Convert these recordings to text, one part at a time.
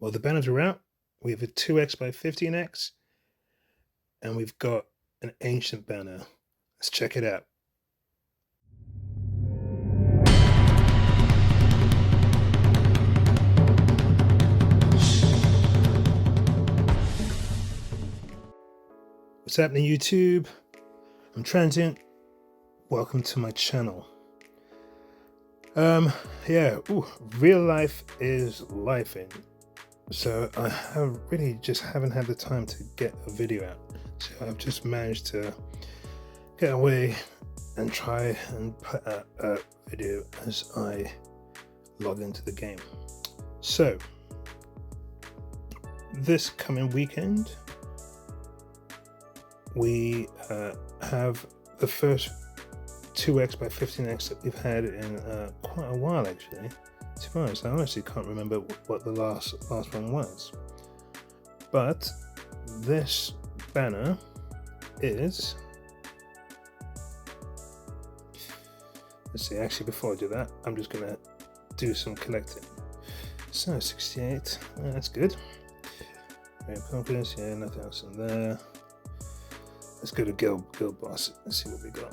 Well, the banners are out. We have a 2x by 15x, and we've got an ancient banner. Let's check it out. What's happening, YouTube? I'm Transient. Welcome to my channel. Real life is lifing. So I haven't had the time to get a video out. So I've just managed to get away and try and put out a video as I log into the game. So this coming weekend, we have the first 2x by 15x that we've had in quite a while, actually. To be honest, I honestly can't remember what the last one was. But this banner is, let's see, actually before I do that, I'm just gonna do some collecting. So 68, that's good. Very pumpkins, yeah, nothing else in there. Let's go to Guild Boss. Let's see what we got.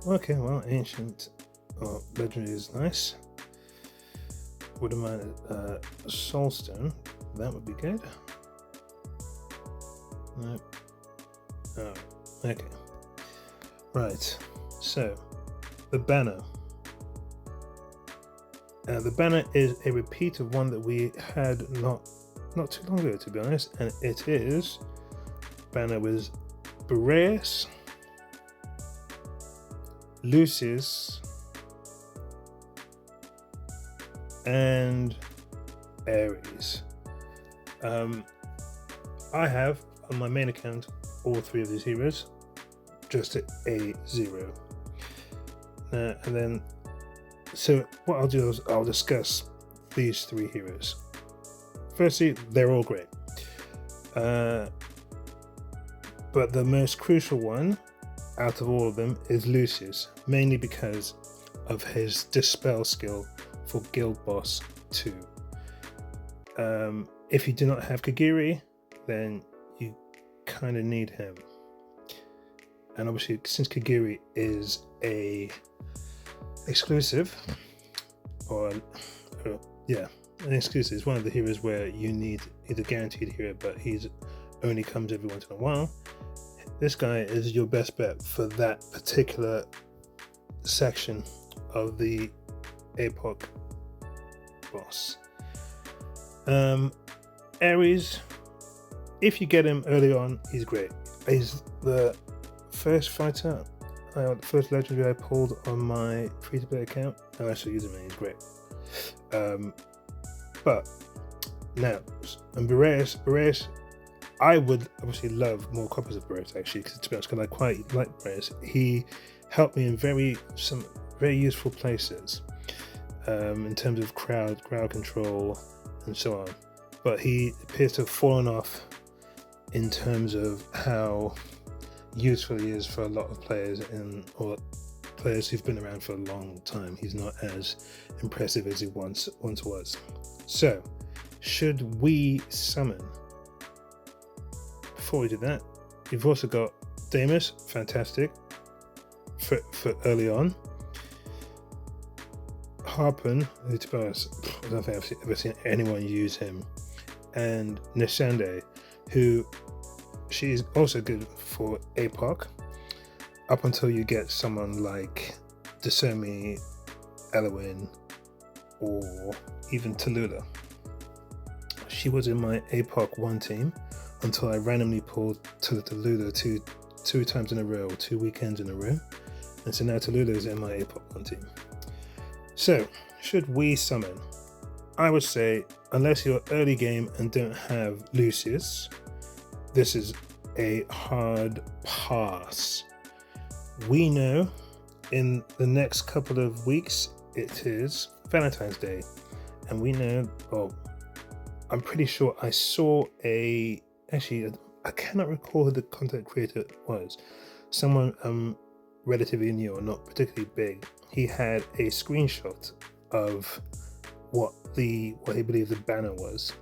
Okay, well, ancient or legendary is nice. Wouldn't mind soulstone. That would be good. Nope. Oh, okay. Right. So the banner. The banner is a repeat of one that we had not too long ago, to be honest, and it is banner with Boreas, Lucius, and Ares. I have on my main account all three of these heroes, just at A0. And then, so what I'll do is I'll discuss these three heroes. Firstly, they're all great. But the most crucial one out of all of them is Lucius, mainly because of his Dispel skill for Guild Boss 2. If you do not have Kagiri, then you kind of need him. And obviously, since Kagiri is an exclusive, an exclusive, is one of the heroes where you need either guaranteed hero, but he's only comes every once in a while. This guy is your best bet for that particular section of the Epoch boss. Ares, if you get him early on, he's great. He's the first fighter, the first legendary I pulled on my free-to-play account, and I still use him and he's great. But now, and Boreas, I would obviously love more copies of Boreas, actually, because to be honest, I quite like Boreas. He helped me in some very useful places in terms of crowd control and so on. But he appears to have fallen off in terms of how useful he is for a lot of players or players who've been around for a long time. He's not as impressive as he once was. So, should we summon? Before we do that, you've also got Damus, fantastic for early on. Harpen, who to be honest, I don't think I've ever seen anyone use him, and Nishande, who she's also good for Epoch, up until you get someone like Desomi, Elwyn, or even Tallulah. She was in my Epoch 1 team until I randomly pulled Tallulah two times in a row, 2 weekends in a row, and so now Tallulah is in my Epoch 1 team. So, should we summon? I would say, unless you're early game and don't have Lucius, this is a hard pass. We know in the next couple of weeks it is Valentine's Day, and we know, I'm pretty sure I saw actually I cannot recall who the content creator was. Someone relatively new or not particularly big, he had a screenshot of what he believed the banner was.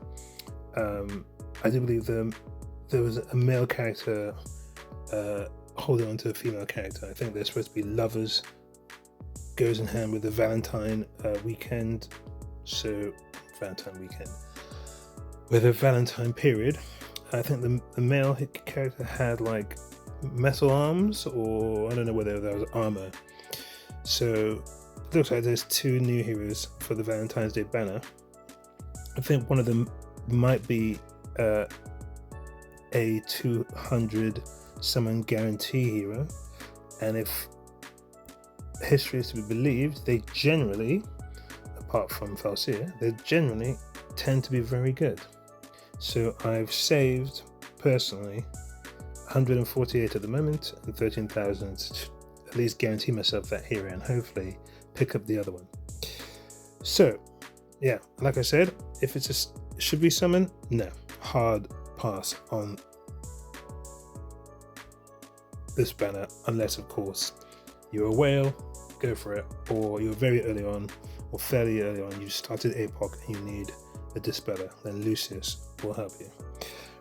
I do believe there was a male character holding on to a female character. I think they're supposed to be lovers. Goes in hand with the Valentine weekend. So Valentine weekend with a Valentine period. I think the male character had like metal arms, or I don't know whether that was armor. So it looks like there's 2 new heroes for the Valentine's Day banner. I think one of them might be a 200 summon guarantee hero, and if history is to be believed, they generally, apart from Falsia, they generally tend to be very good. So I've saved personally 148 at the moment, and 13,000 to at least guarantee myself that hero and hopefully pick up the other one. So yeah, like I said, if it's should we summon? No, hard pass on this banner, unless of course you're a whale, go for it, or you're very early on or fairly early on, you started APOC and you need a dispeller, then Lucius will help you.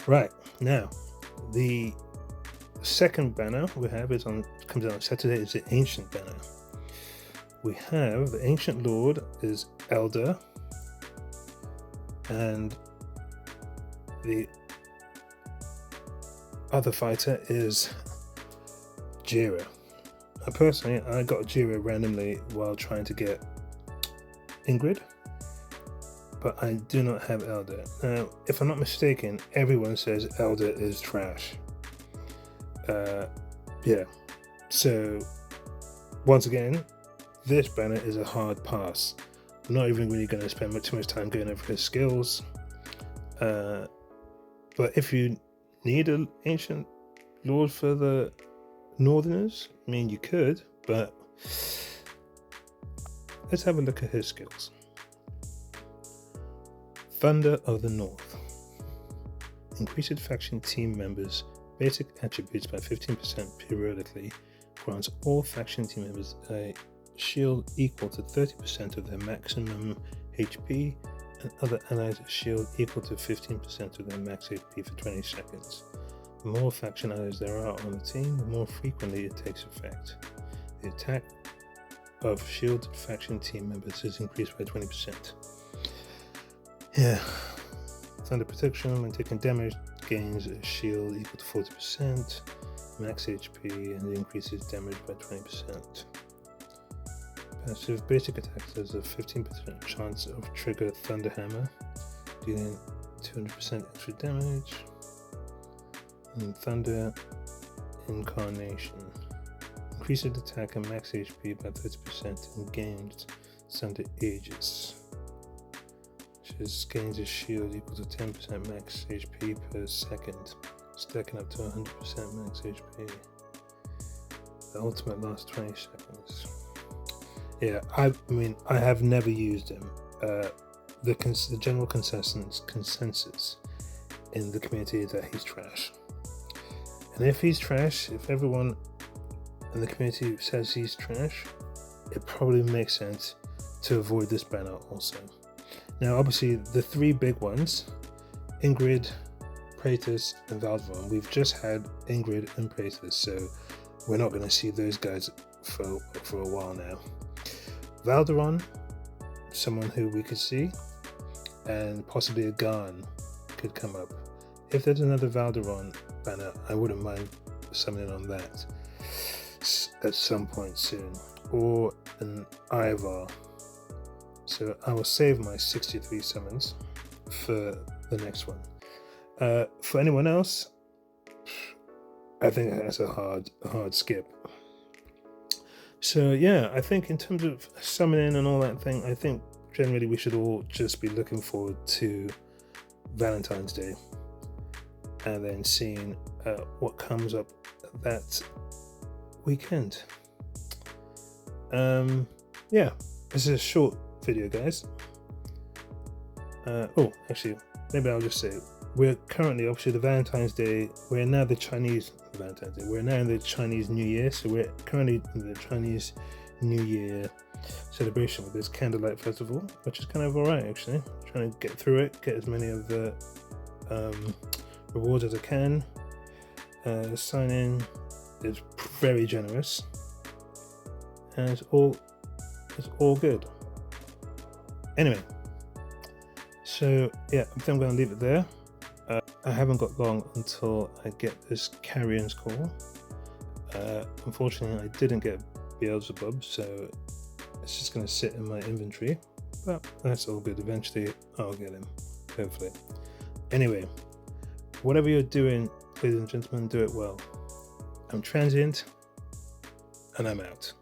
Right, now the second banner we have comes out on Saturday, is the Ancient banner. We have the Ancient Lord is Elddr, and the other fighter is Jira. Personally, I got Jira randomly while trying to get Ingrid, but I do not have Elddr. Now, if I'm not mistaken, everyone says Elddr is trash. Yeah, so once again, this banner is a hard pass. I'm not even really going to spend too much time going over his skills, but if you need an Ancient Lord for the Northerners, I mean, you could, but let's have a look at his skills. Thunder of the North. Increases faction team members' basic attributes by 15% periodically. Grants all faction team members a shield equal to 30% of their maximum HP, and other allies a shield equal to 15% of their max HP for 20 seconds. The more faction allies there are on the team, the more frequently it takes effect. The attack of shielded faction team members is increased by 20%. Yeah. Thunder protection, when taking damage, gains a shield equal to 40%, max HP, and increases damage by 20%. Passive basic attack has a 15% chance of trigger Thunder Hammer, dealing 200% extra damage. And Thunder Incarnation increases attack and max HP by 30% in games Thunder Aegis, which gains a shield equal to 10% max HP per second, stacking up to 100% max HP. The ultimate lasts 20 seconds. Yeah, I mean, I have never used him. The general consensus in the community is that he's trash. And if he's trash, if everyone in the community says he's trash, it probably makes sense to avoid this banner also. Now, obviously, the 3 big ones, Ingrid, Praetus, and Valdron, we've just had Ingrid and Praetus, so we're not going to see those guys for a while now. Valderon, someone who we could see, and possibly a Garn could come up. If there's another Valderon banner, I wouldn't mind summoning on that at some point soon, or an Ivar. So I will save my 63 summons for the next one. For anyone else, I think that's a hard skip. So yeah, I think in terms of summoning and all that thing, I think generally we should all just be looking forward to Valentine's Day and then seeing what comes up that weekend. Yeah, this is a short video, guys. Oh, actually, maybe I'll just say we're currently, obviously, the Valentine's Day. We're now the Chinese Valentine's Day. We're now in the Chinese New Year, so we're currently in the Chinese New Year celebration with this candlelight festival, which is kind of alright actually. Trying to get through it, get as many of the rewards as I can. Sign in is very generous, and it's all good. Anyway, so yeah, I think I'm going to leave it there. I haven't got long until I get this carrion's call. Unfortunately, I didn't get Beelzebub, so it's just going to sit in my inventory, but that's all good. Eventually I'll get him, hopefully. Anyway, whatever you're doing, ladies and gentlemen, do it well. I'm transient, and I'm out.